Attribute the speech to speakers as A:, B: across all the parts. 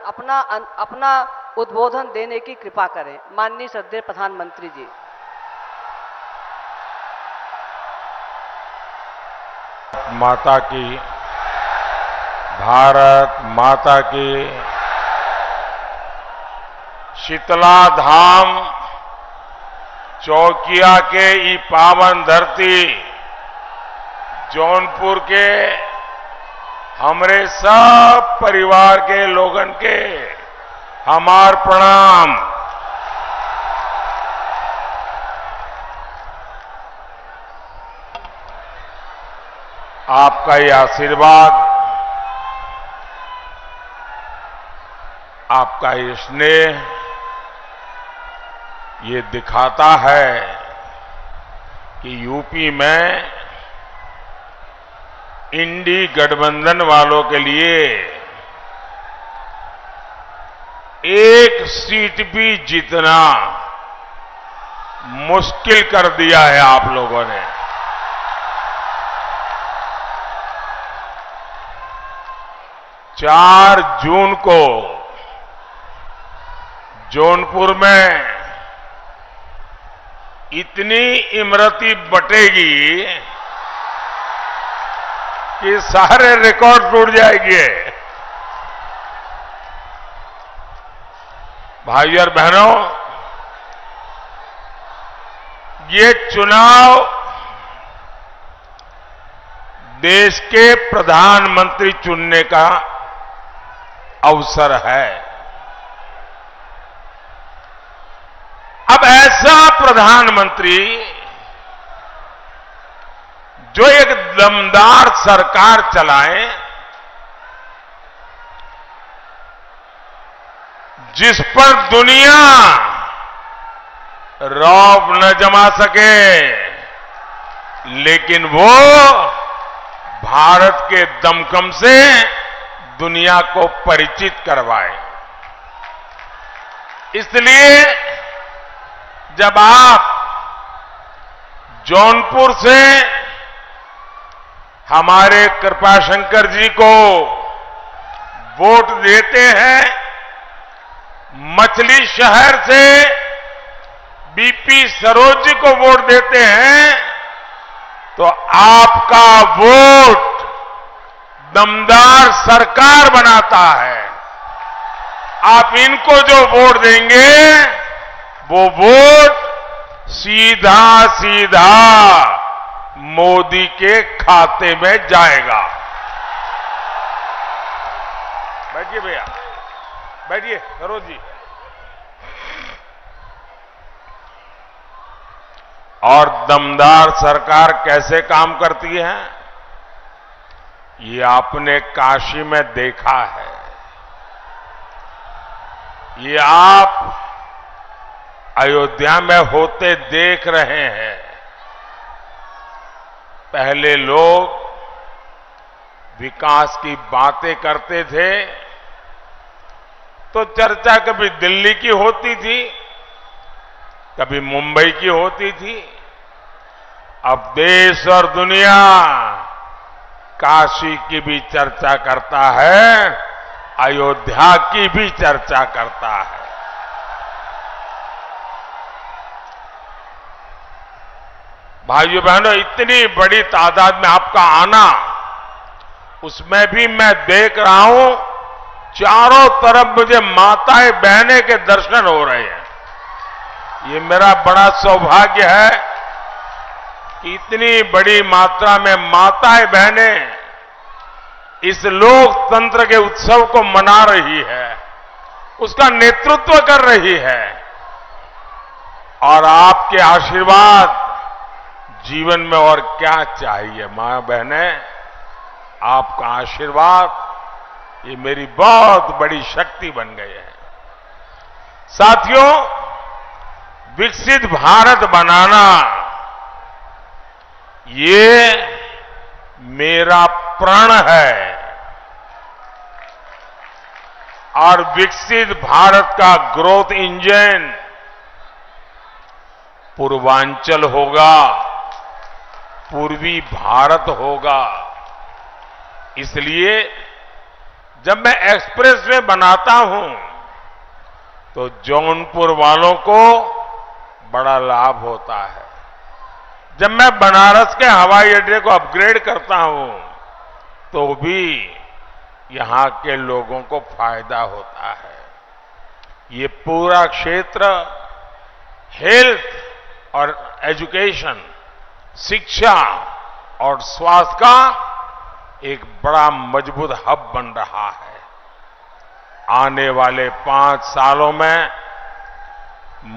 A: अपना उद्बोधन देने की कृपा करें। माननीय श्रद्धेय प्रधानमंत्री जी।
B: माता की, भारत माता की। शीतला धाम चौकिया के ई पावन धरती जौनपुर के हमरे सब परिवार के लोगन के हमार प्रणाम। आपका ये आशीर्वाद, आपका ये स्नेह ये दिखाता है कि यूपी में इंडी गठबंधन वालों के लिए एक सीट भी जीतना मुश्किल कर दिया है आप लोगों ने। चार जून को जौनपुर में इतनी इमरती बटेगी कि सारे रिकॉर्ड टूट जाएंगे। भाई और बहनों, ये चुनाव देश के प्रधानमंत्री चुनने का अवसर है। अब ऐसा प्रधानमंत्री जो एक दमदार सरकार चलाए, जिस पर दुनिया रौब न जमा सके, लेकिन वो भारत के दमखम से दुनिया को परिचित करवाए। इसलिए जब आप जौनपुर से हमारे कृपाशंकर जी को वोट देते हैं, मछली शहर से बीपी सरोज जी को वोट देते हैं, तो आपका वोट दमदार सरकार बनाता है। आप इनको जो वोट देंगे वो वोट सीधा सीधा मोदी के खाते में जाएगा। बैठिए भैया, बैठिए सरोज जी। और दमदार सरकार कैसे काम करती है, ये आपने काशी में देखा है। ये आप अयोध्या में होते देख रहे हैं। पहले लोग विकास की बातें करते थे तो चर्चा कभी दिल्ली की होती थी, कभी मुंबई की होती थी। अब देश और दुनिया काशी की भी चर्चा करता है, अयोध्या की भी चर्चा करता है। भाइयों बहनों, इतनी बड़ी तादाद में आपका आना, उसमें भी मैं देख रहा हूं चारों तरफ मुझे माताएं बहनें के दर्शन हो रहे हैं। ये मेरा बड़ा सौभाग्य है कि इतनी बड़ी मात्रा में माताएं बहनें इस लोकतंत्र के उत्सव को मना रही है, उसका नेतृत्व कर रही है। और आपके आशीर्वाद, जीवन में और क्या चाहिए। मां बहनें, आपका आशीर्वाद ये मेरी बहुत बड़ी शक्ति बन गए है। साथियों, विकसित भारत बनाना ये मेरा प्रण है। और विकसित भारत का ग्रोथ इंजन पूर्वांचल होगा, पूर्वी भारत होगा। इसलिए जब मैं एक्सप्रेसवे बनाता हूं तो जौनपुर वालों को बड़ा लाभ होता है। जब मैं बनारस के हवाई अड्डे को अपग्रेड करता हूं तो भी यहां के लोगों को फायदा होता है। ये पूरा क्षेत्र हेल्थ और एजुकेशन, शिक्षा और स्वास्थ्य का एक बड़ा मजबूत हब बन रहा है। आने वाले 5 सालों में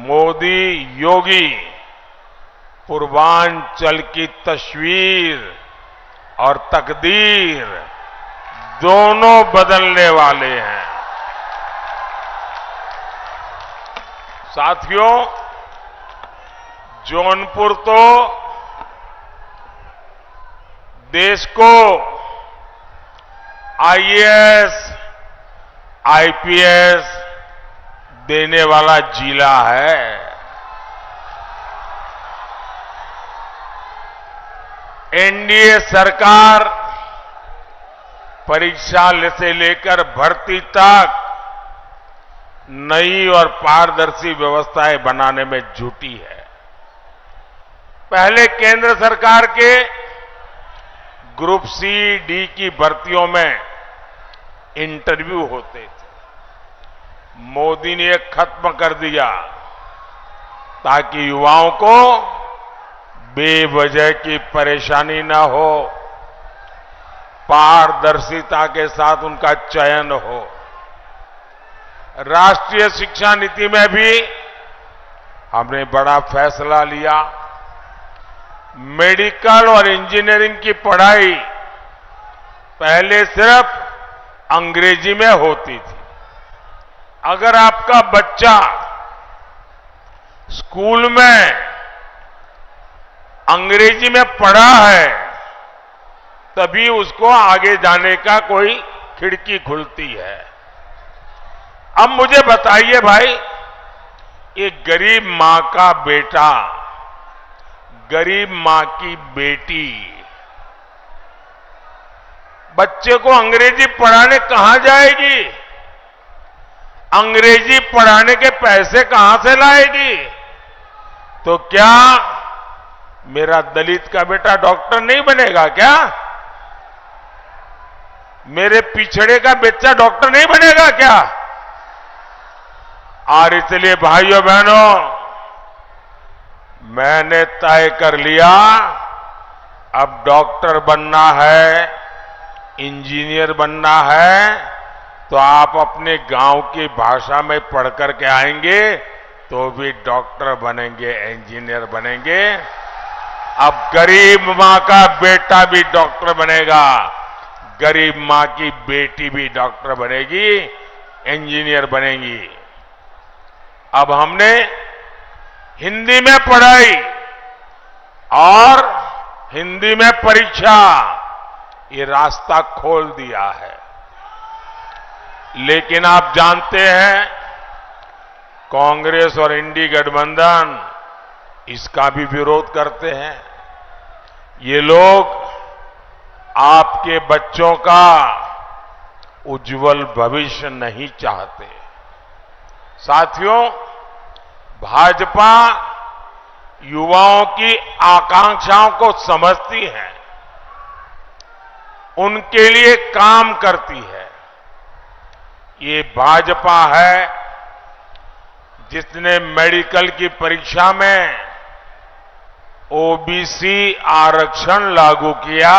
B: मोदी योगी पूर्वांचल की तस्वीर और तकदीर दोनों बदलने वाले हैं। साथियों, जौनपुर तो देश को आईएएस, आईपीएस देने वाला जिला है। एनडीए सरकार परीक्षा से लेकर भर्ती तक नई और पारदर्शी व्यवस्थाएं बनाने में जुटी है। पहले केंद्र सरकार के ग्रुप सी, डी की भर्तियों में इंटरव्यू होते थे। मोदी ने यह खत्म कर दिया ताकि युवाओं को बेवजह की परेशानी न हो, पारदर्शिता के साथ उनका चयन हो। राष्ट्रीय शिक्षा नीति में भी हमने बड़ा फैसला लिया। मेडिकल और इंजीनियरिंग की पढ़ाई पहले सिर्फ अंग्रेजी में होती थी। अगर आपका बच्चा स्कूल में अंग्रेजी में पढ़ा है तभी उसको आगे जाने का कोई खिड़की खुलती है। अब मुझे बताइए भाई, एक गरीब मां का बेटा, गरीब मां की बेटी बच्चे को अंग्रेजी पढ़ाने कहां जाएगी? अंग्रेजी पढ़ाने के पैसे कहां से लाएगी? तो क्या मेरा दलित का बेटा डॉक्टर नहीं बनेगा क्या? मेरे पिछड़े का बच्चा डॉक्टर नहीं बनेगा क्या? और इसलिए भाइयों बहनों, मैंने तय कर लिया, अब डॉक्टर बनना है, इंजीनियर बनना है तो आप अपने गांव की भाषा में पढ़ करके आएंगे तो भी डॉक्टर बनेंगे, इंजीनियर बनेंगे। अब गरीब मां का बेटा भी डॉक्टर बनेगा, गरीब मां की बेटी भी डॉक्टर बनेगी, इंजीनियर बनेगी। अब हमने हिंदी में पढ़ाई और हिंदी में परीक्षा, ये रास्ता खोल दिया है। लेकिन आप जानते हैं कांग्रेस और इंडी गठबंधन इसका भी विरोध करते हैं। ये लोग आपके बच्चों का उज्जवल भविष्य नहीं चाहते। साथियों, भाजपा युवाओं की आकांक्षाओं को समझती है, उनके लिए काम करती है। ये भाजपा है जिसने मेडिकल की परीक्षा में ओबीसी आरक्षण लागू किया।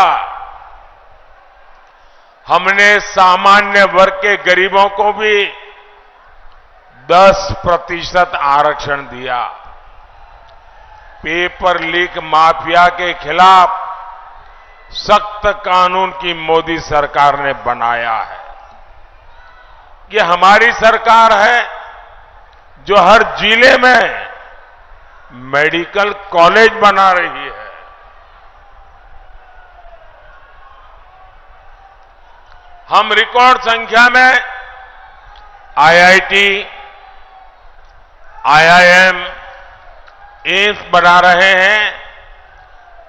B: हमने सामान्य वर्ग के गरीबों को भी 10% आरक्षण दिया। पेपर लीक माफिया के खिलाफ सख्त कानून की मोदी सरकार ने बनाया है। ये हमारी सरकार है जो हर जिले में मेडिकल कॉलेज बना रही है। हम रिकॉर्ड संख्या में आईआईटी, आईआईएम, एम्स बना रहे हैं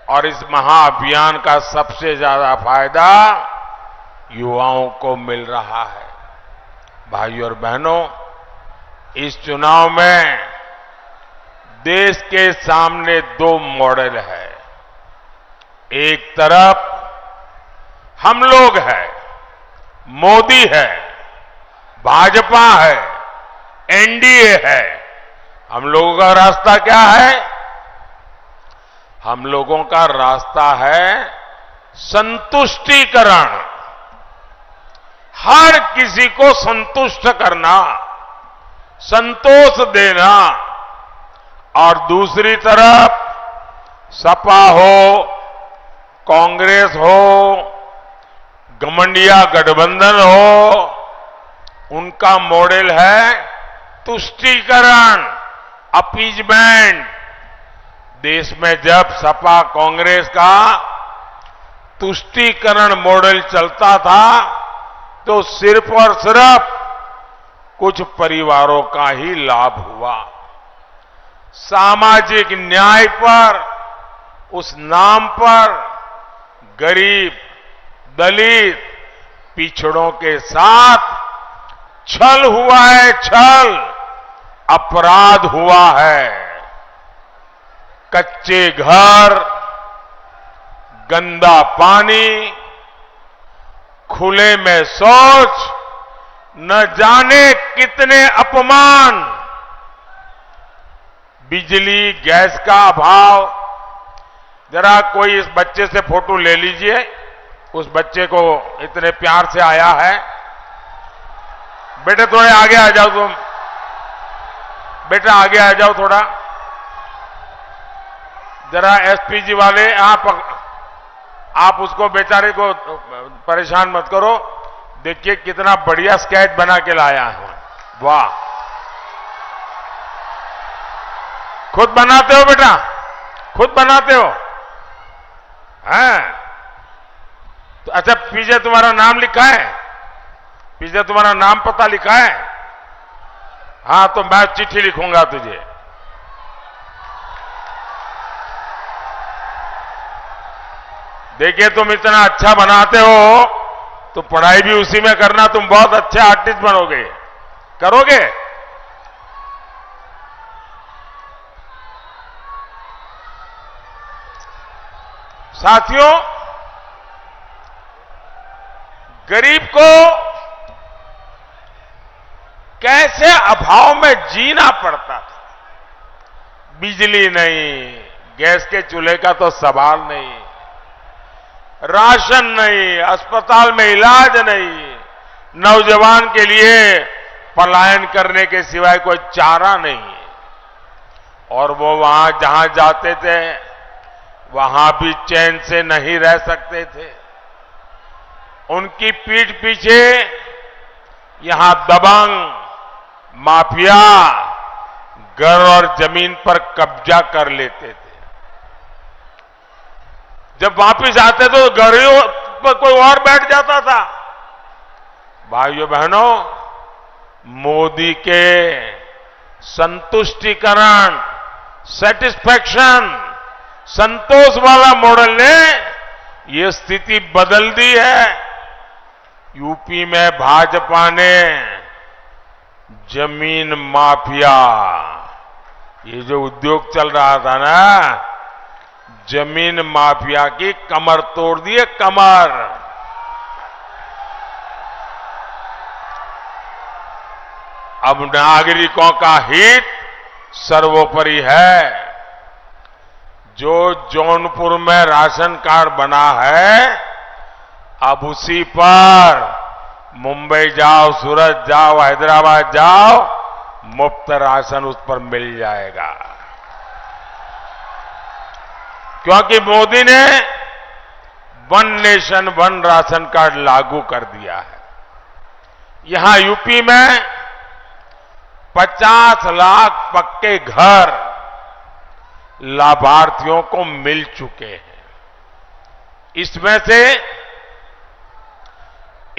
B: और इस महाअभियान का सबसे ज्यादा फायदा युवाओं को मिल रहा है। भाइयों और बहनों, इस चुनाव में देश के सामने दो मॉडल है। एक तरफ हम लोग हैं, मोदी है, भाजपा है, एनडीए है। हम लोगों का रास्ता क्या है? हम लोगों का रास्ता है संतुष्टिकरण, हर किसी को संतुष्ट करना, संतोष देना। और दूसरी तरफ सपा हो, कांग्रेस हो, घमंडिया गठबंधन हो, उनका मॉडल है तुष्टीकरण, अपीजमेंट। देश में जब सपा कांग्रेस का तुष्टीकरण मॉडल चलता था तो सिर्फ और सिर्फ कुछ परिवारों का ही लाभ हुआ। सामाजिक न्याय पर, उस नाम पर गरीब, दलित, पिछड़ों के साथ छल हुआ है, छल, अपराध हुआ है। कच्चे घर, गंदा पानी, खुले में शौच, न जाने कितने अपमान, बिजली, गैस का अभाव। जरा कोई इस बच्चे से फोटो ले लीजिए, उस बच्चे को इतने प्यार से आया है। बेटे थोड़े आगे आ जाओ तुम, बेटा आगे आ जाओ थोड़ा। जरा एसपीजी वाले आप उसको बेचारे को परेशान मत करो। देखिए कितना बढ़िया स्केच बना के लाया है। वाह, खुद बनाते हो बेटा, खुद बनाते हो? हैं? तो अच्छा, पीछे तुम्हारा नाम लिखा है? पीछे तुम्हारा नाम पता लिखा है? हाँ, तो मैं चिट्ठी लिखूंगा तुझे। देखिए, तुम इतना अच्छा बनाते हो तो पढ़ाई भी उसी में करना, तुम बहुत अच्छे आर्टिस्ट बनोगे। करोगे? साथियों, गरीब को कैसे अभाव में जीना पड़ता था। बिजली नहीं, गैस के चूल्हे का तो सवाल नहीं, राशन नहीं, अस्पताल में इलाज नहीं, नौजवान के लिए पलायन करने के सिवाय कोई चारा नहीं। और वो वहां जहां जाते थे वहां भी चैन से नहीं रह सकते थे। उनकी पीठ पीछे यहां दबंग माफिया घर और जमीन पर कब्जा कर लेते थे। जब वापिस आते तो गाड़ियों पर कोई और बैठ जाता था। भाइयों बहनों, मोदी के संतुष्टिकरण, सेटिस्फैक्शन, संतोष वाला मॉडल ने ये स्थिति बदल दी है। यूपी में भाजपा ने जमीन माफिया, ये जो उद्योग चल रहा था ना, जमीन माफिया की कमर तोड़ दिए, कमर। अब नागरिकों का हित सर्वोपरि है। जो जौनपुर में राशन कार्ड बना है, अब उसी पर मुंबई जाओ, सूरत जाओ, हैदराबाद जाओ, मुफ्त राशन उस पर मिल जाएगा। क्योंकि मोदी ने one nation one ration card लागू कर दिया है। यहां यूपी में 50 लाख पक्के घर लाभार्थियों को मिल चुके हैं। इसमें से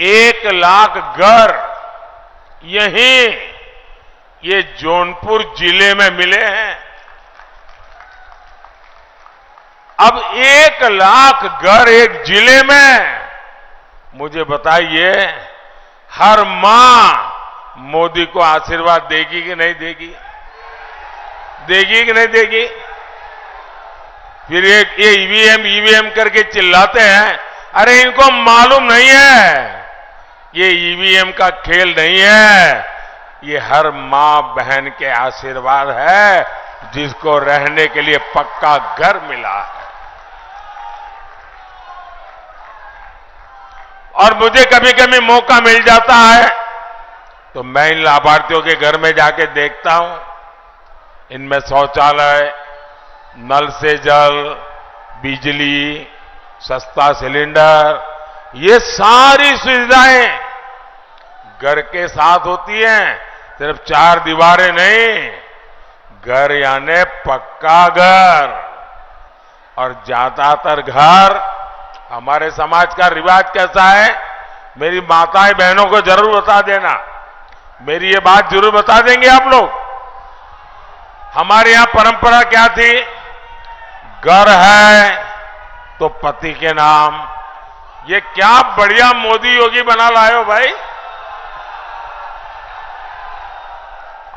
B: 1 लाख घर यहीं ये जौनपुर जिले में मिले हैं। अब 1 लाख घर एक जिले में मुझे बताइए, हर मां मोदी को आशीर्वाद देगी कि नहीं देगी? देगी कि नहीं देगी? फिर ये ईवीएम करके चिल्लाते हैं। अरे इनको मालूम नहीं है ये ईवीएम का खेल नहीं है, ये हर मां बहन के आशीर्वाद है जिसको रहने के लिए पक्का घर मिला है। और मुझे कभी कभी मौका मिल जाता है तो मैं इन लाभार्थियों के घर में जाके देखता हूं। इनमें शौचालय, नल से जल, बिजली, सस्ता सिलेंडर, ये सारी सुविधाएं घर के साथ होती हैं। सिर्फ चार दीवारें नहीं, घर यानी पक्का घर। और ज्यादातर घर, हमारे समाज का रिवाज कैसा है, मेरी माताएं बहनों को जरूर बता देना, मेरी ये बात जरूर बता देंगे आप लोग। हमारे यहां परंपरा क्या थी? घर है तो पति के नाम। ये क्या बढ़िया मोदी योगी बना लाए हो भाई।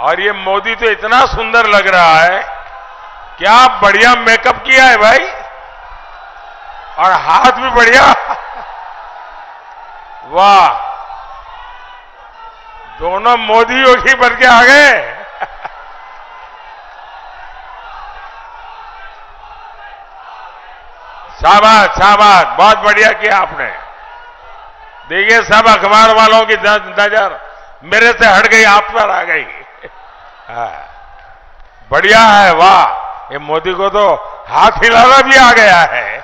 B: और ये मोदी तो इतना सुंदर लग रहा है, क्या बढ़िया मेकअप किया है भाई, और हाथ भी बढ़िया। वाह, दोनों मोदी योगी बन के आ गए। शाबाश शाबाश, बहुत बढ़िया किया आपने। देखिए, सब अखबार वालों की नजर मेरे से हट गई, आप पर आ गई। बढ़िया है, वाह। ये मोदी को तो हाथ हिलाना भी आ गया है।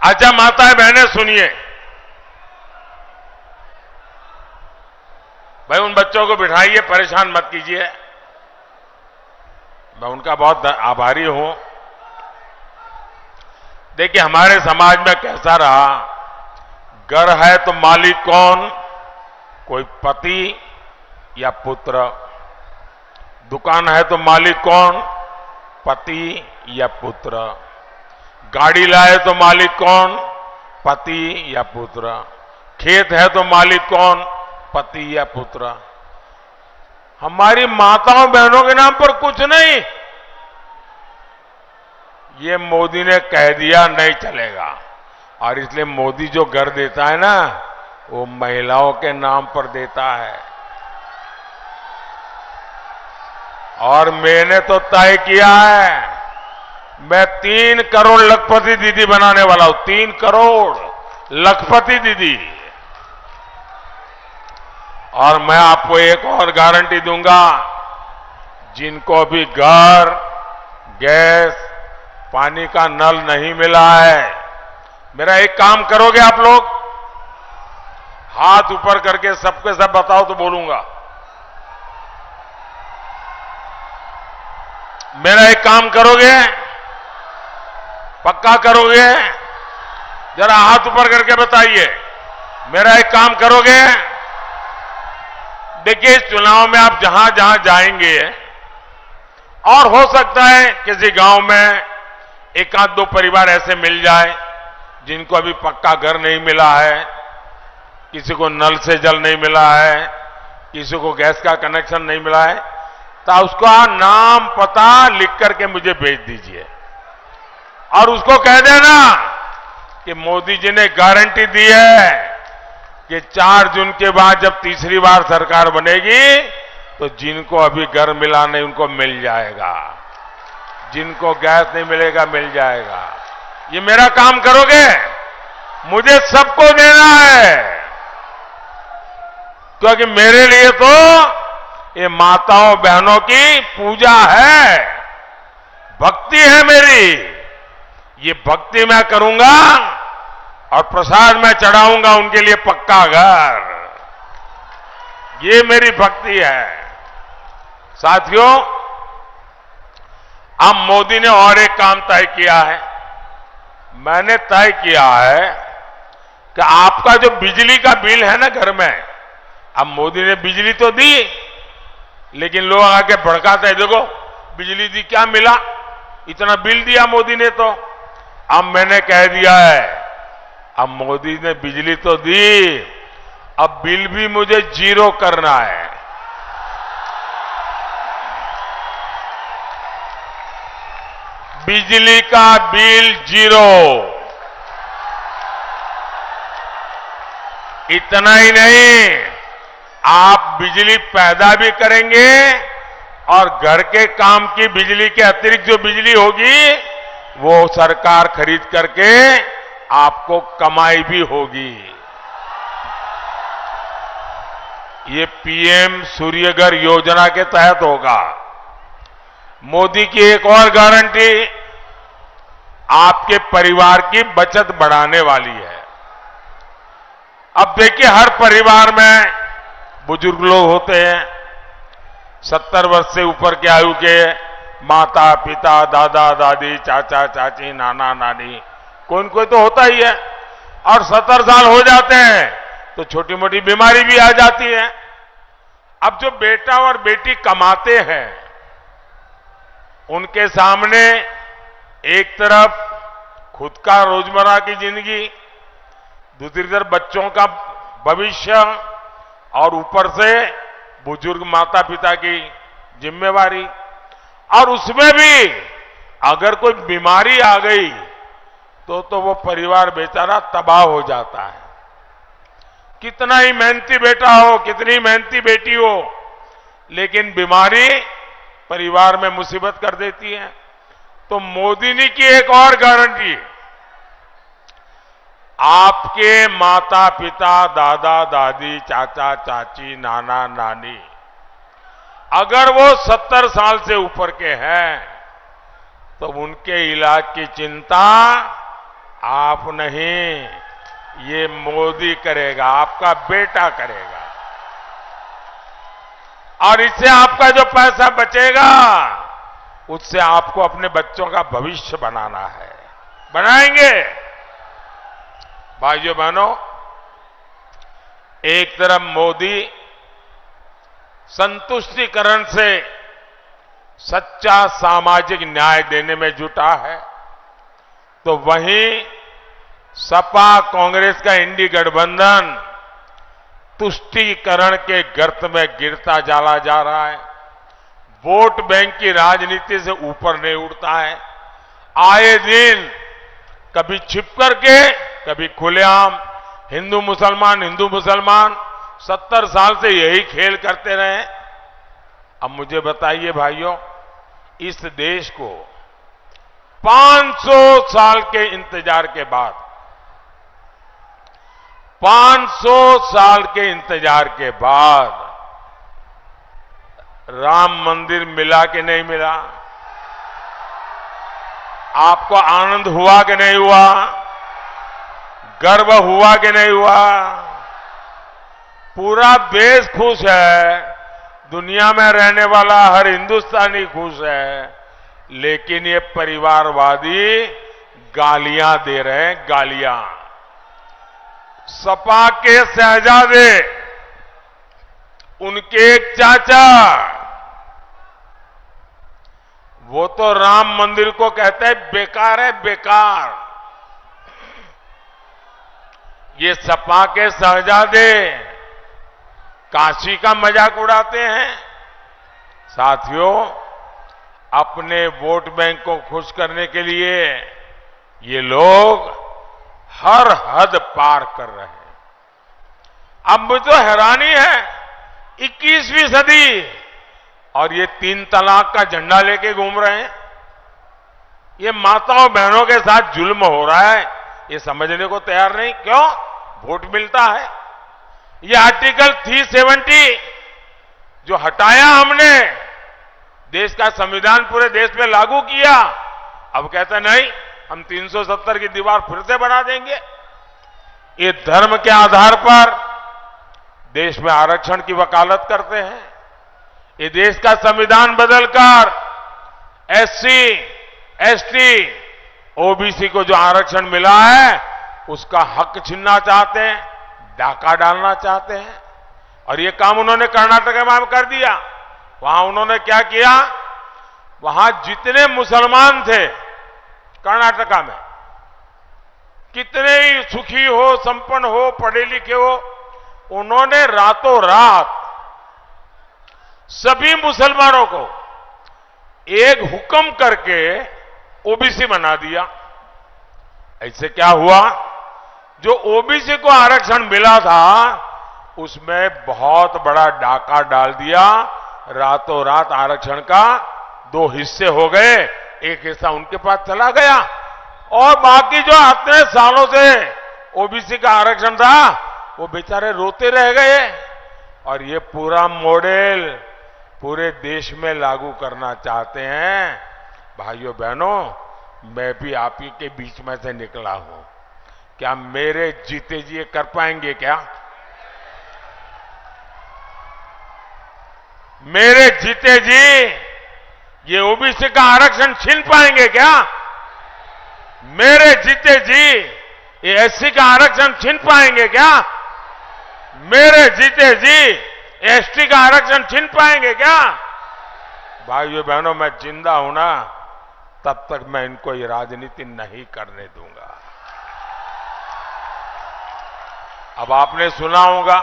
B: अच्छा माताएं बहनें सुनिए, भाई उन बच्चों को बिठाइए, परेशान मत कीजिए। मैं उनका बहुत आभारी हूं। देखिए, हमारे समाज में कैसा रहा, घर है तो मालिक कौन? कोई पति या पुत्र। दुकान है तो मालिक कौन? पति या पुत्र। गाड़ी लाए तो मालिक कौन? पति या पुत्र। खेत है तो मालिक कौन? पति या पुत्र। हमारी माताओं बहनों के नाम पर कुछ नहीं। ये मोदी ने कह दिया नहीं चलेगा, और इसलिए मोदी जो घर देता है ना, वो महिलाओं के नाम पर देता है। और मैंने तो तय किया है, मैं 3 करोड़ लखपति दीदी बनाने वाला हूं। 3 करोड़ लखपति दीदी। और मैं आपको एक और गारंटी दूंगा, जिनको अभी घर, गैस, पानी का नल नहीं मिला है, मेरा एक काम करोगे आप लोग? हाथ ऊपर करके सबके सब बताओ तो बोलूंगा। मेरा एक काम करोगे? पक्का करोगे? जरा हाथ ऊपर करके बताइए, मेरा एक काम करोगे? देखिए, इस चुनाव में आप जहां जहां जाएंगे, और हो सकता है किसी गांव में एक आध दो परिवार ऐसे मिल जाए जिनको अभी पक्का घर नहीं मिला है, किसी को नल से जल नहीं मिला है, किसी को गैस का कनेक्शन नहीं मिला है, तो उसका नाम पता लिख करके मुझे भेज दीजिए। और उसको कह देना कि मोदी जी ने गारंटी दी है कि 4 जून के बाद जब तीसरी बार सरकार बनेगी तो जिनको अभी घर मिला नहीं उनको मिल जाएगा, जिनको गैस नहीं मिलेगा मिल जाएगा। ये मेरा काम करोगे? मुझे सबको देना है, क्योंकि मेरे लिए तो ये माताओं बहनों की पूजा है, भक्ति है मेरी। ये भक्ति मैं करूंगा और प्रसाद में चढ़ाऊंगा उनके लिए पक्का घर। ये मेरी भक्ति है। साथियों, अब मोदी ने और एक काम तय किया है। मैंने तय किया है कि आपका जो बिजली का बिल है ना घर में, अब मोदी ने बिजली तो दी, लेकिन लोग आके भड़काते हैं, देखो बिजली दी क्या मिला, इतना बिल दिया मोदी ने। तो अब मैंने कह दिया है, अब मोदी ने बिजली तो दी, अब बिल भी मुझे जीरो करना है। बिजली का बिल जीरो। इतना ही नहीं, आप बिजली पैदा भी करेंगे और घर के काम की बिजली के अतिरिक्त जो बिजली होगी वो सरकार खरीद करके आपको कमाई भी होगी। ये पीएम सूर्यघर योजना के तहत होगा। मोदी की एक और गारंटी आपके परिवार की बचत बढ़ाने वाली है। अब देखिए, हर परिवार में बुजुर्ग लोग होते हैं, 70 वर्ष से ऊपर के आयु के माता पिता, दादा दादी, चाचा चाची, नाना नानी, कोई न कोई तो होता ही है। और 70 साल हो जाते हैं तो छोटी मोटी बीमारी भी आ जाती है। अब जो बेटा और बेटी कमाते हैं, उनके सामने एक तरफ खुद का रोजमर्रा की जिंदगी, दूसरी तरफ बच्चों का भविष्य और ऊपर से बुजुर्ग माता पिता की जिम्मेवारी। और उसमें भी अगर कोई बीमारी आ गई तो वो परिवार बेचारा तबाह हो जाता है। कितना ही मेहनती बेटा हो, कितनी मेहनती बेटी हो, लेकिन बीमारी परिवार में मुसीबत कर देती है। तो मोदी ने की एक और गारंटी, आपके माता पिता, दादा दादी, चाचा चाची, नाना नानी अगर वो 70 साल से ऊपर के हैं तो उनके इलाज की चिंता आप नहीं, ये मोदी करेगा, आपका बेटा करेगा। और इससे आपका जो पैसा बचेगा उससे आपको अपने बच्चों का भविष्य बनाना है। बनाएंगे। भाइयों बहनों, एक तरफ मोदी संतुष्टिकरण से सच्चा सामाजिक न्याय देने में जुटा है, तो वहीं सपा कांग्रेस का इंडी गठबंधन तुष्टीकरण के गर्त में गिरता चला जा रहा है। वोट बैंक की राजनीति से ऊपर नहीं उठता है। आए दिन कभी छिप करके, कभी खुलेआम हिंदू मुसलमान 70 साल से यही खेल करते रहे। अब मुझे बताइए भाइयों, इस देश को 500 साल के इंतजार के बाद, 500 साल के इंतजार के बाद राम मंदिर मिला कि नहीं मिला? आपको आनंद हुआ कि नहीं हुआ? गर्व हुआ कि नहीं हुआ? पूरा देश खुश है, दुनिया में रहने वाला हर हिंदुस्तानी खुश है, लेकिन ये परिवारवादी गालियां दे रहे हैं, गालियां। सपा के शहजादे, उनके एक चाचा, वो तो राम मंदिर को कहते हैं बेकार है, बेकार। ये सपा के शहजादे काशी का मजाक उड़ाते हैं। साथियों, अपने वोट बैंक को खुश करने के लिए ये लोग हर हद पार कर रहे हैं। अब मुझे तो हैरानी है, 21वीं सदी और ये 3 तलाक का झंडा लेके घूम रहे हैं। ये माताओं बहनों के साथ जुल्म हो रहा है, ये समझने को तैयार नहीं। क्यों? वोट मिलता है। ये आर्टिकल 370 जो हटाया हमने, देश का संविधान पूरे देश में लागू किया, अब कहते नहीं, हम 370 की दीवार फिर से बना देंगे। ये धर्म के आधार पर देश में आरक्षण की वकालत करते हैं। ये देश का संविधान बदलकर एससी, एसटी, ओबीसी को जो आरक्षण मिला है उसका हक छीनना चाहते हैं, डाका डालना चाहते हैं। और ये काम उन्होंने कर्नाटक में कर दिया। वहां उन्होंने क्या किया, वहां जितने मुसलमान थे कर्नाटका में, कितने ही सुखी हो, संपन्न हो, पढ़े लिखे हो, उन्होंने रातों रात सभी मुसलमानों को एक हुक्म करके ओबीसी बना दिया। ऐसे क्या हुआ, जो ओबीसी को आरक्षण मिला था उसमें बहुत बड़ा डाका डाल दिया। रातों रात आरक्षण का 2 हिस्से हो गए, एक हिस्सा उनके पास चला गया और बाकी जो इतने सालों से ओबीसी का आरक्षण था वो बेचारे रोते रह गए। और ये पूरा मॉडल पूरे देश में लागू करना चाहते हैं। भाइयों बहनों, मैं भी आप ही के बीच में से निकला हूं। क्या मेरे जीते जी ये कर पाएंगे क्या? मेरे जीते जी ये ओबीसी का आरक्षण छीन पाएंगे क्या? मेरे जीते जी ये एससी का आरक्षण छीन पाएंगे क्या? मेरे जीते जी एसटी का आरक्षण छीन पाएंगे क्या? भाइयों बहनों, मैं जिंदा हूं ना, तब तक मैं इनको ये राजनीति नहीं करने दूंगा। अब आपने सुना होगा,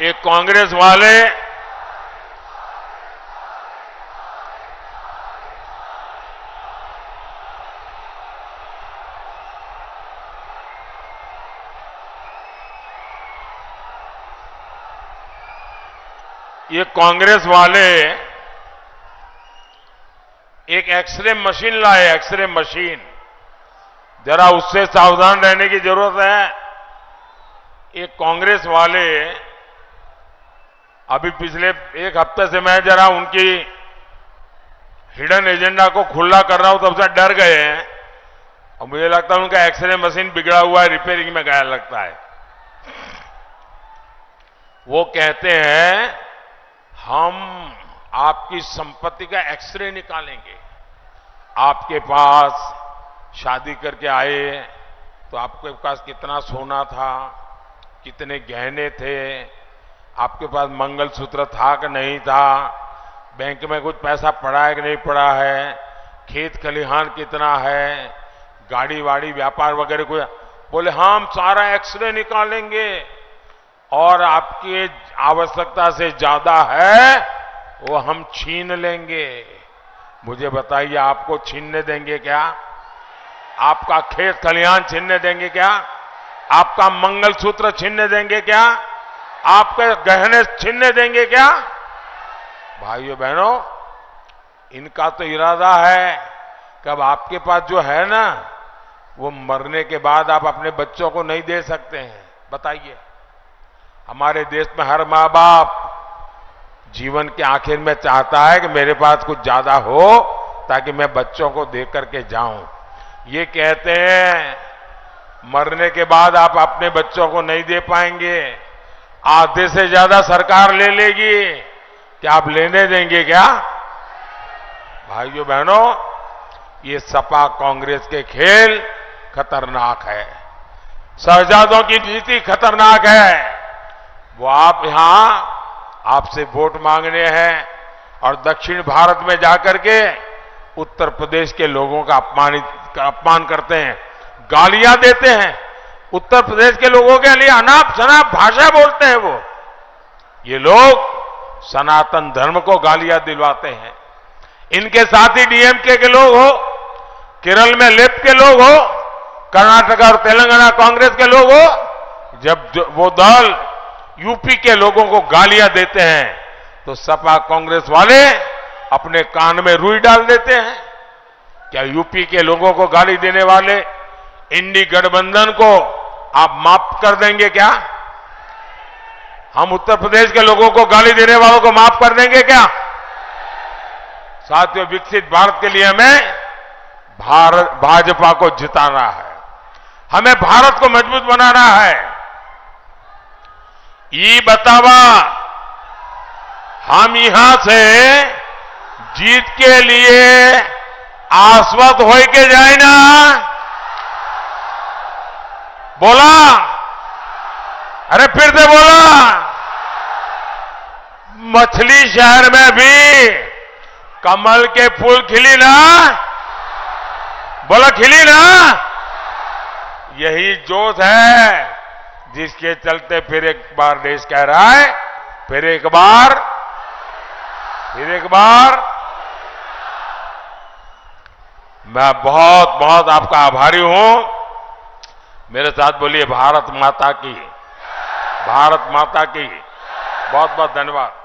B: एक कांग्रेस वाले एक एक्सरे मशीन लाए, एक्सरे मशीन। जरा उससे सावधान रहने की जरूरत है। एक कांग्रेस वाले अभी पिछले एक हफ्ते से मैं जरा उनकी हिडन एजेंडा को खुला कर रहा हूं, तब से डर गए हैं और मुझे लगता है उनका एक्सरे मशीन बिगड़ा हुआ है, रिपेयरिंग में गया लगता है। वो कहते हैं हम आपकी संपत्ति का एक्सरे निकालेंगे। आपके पास शादी करके आए तो आपके पास कितना सोना था, कितने गहने थे, आपके पास मंगलसूत्र था कि नहीं था, बैंक में कुछ पैसा पड़ा है कि नहीं पड़ा है, खेत खलिहान कितना है, गाड़ी वाड़ी व्यापार वगैरह कोई। बोले हाँ, हम सारा एक्सरे निकालेंगे और आपकी आवश्यकता से ज्यादा है वो हम छीन लेंगे। मुझे बताइए, आपको छीनने देंगे क्या? आपका खेत खलिहान छीनने देंगे क्या? आपका मंगलसूत्र छीनने देंगे क्या? आपके गहने छीनने देंगे क्या? भाइयों बहनों, इनका तो इरादा है कि अब आपके पास जो है ना, वो मरने के बाद आप अपने बच्चों को नहीं दे सकते हैं। बताइए, हमारे देश में हर माँ बाप जीवन के आखिर में चाहता है कि मेरे पास कुछ ज्यादा हो ताकि मैं बच्चों को दे करके जाऊं। ये कहते हैं मरने के बाद आप अपने बच्चों को नहीं दे पाएंगे, आधे से ज्यादा सरकार ले लेगी। क्या आप लेने देंगे क्या? भाइयों बहनों, ये सपा कांग्रेस के खेल खतरनाक है, शहजादों की नीति खतरनाक है। वो आप यहां आपसे वोट मांगने हैं और दक्षिण भारत में जाकर के उत्तर प्रदेश के लोगों का अपमान करते हैं, गालियां देते हैं। उत्तर प्रदेश के लोगों के लिए अनाप शनाप भाषा बोलते हैं वो। ये लोग सनातन धर्म को गालियां दिलवाते हैं। इनके साथ ही डीएमके के लोग हो, केरल में लेफ्ट के लोग हो, कर्नाटक और तेलंगाना कांग्रेस के लोग हो, जब वो दल यूपी के लोगों को गालियां देते हैं तो सपा कांग्रेस वाले अपने कान में रुई डाल देते हैं। क्या यूपी के लोगों को गाली देने वाले इंडी गठबंधन को आप माफ कर देंगे क्या? हम उत्तर प्रदेश के लोगों को गाली देने वालों को माफ कर देंगे क्या? साथियों, विकसित भारत के लिए हमें भाजपा को जिताना है, हमें भारत को मजबूत बनाना है। ये बतावा हम यहां से जीत के लिए आश्वस्त हो के जाए ना। बोला, अरे फिर से बोला। मछली शहर में भी कमल के फूल खिली ना, बोला खिली ना। यही जोश है जिसके चलते फिर एक बार देश कह रहा है, फिर एक बार मैं बहुत बहुत आपका आभारी हूं। मेरे साथ बोलिए भारत माता की, भारत माता की। बहुत बहुत धन्यवाद।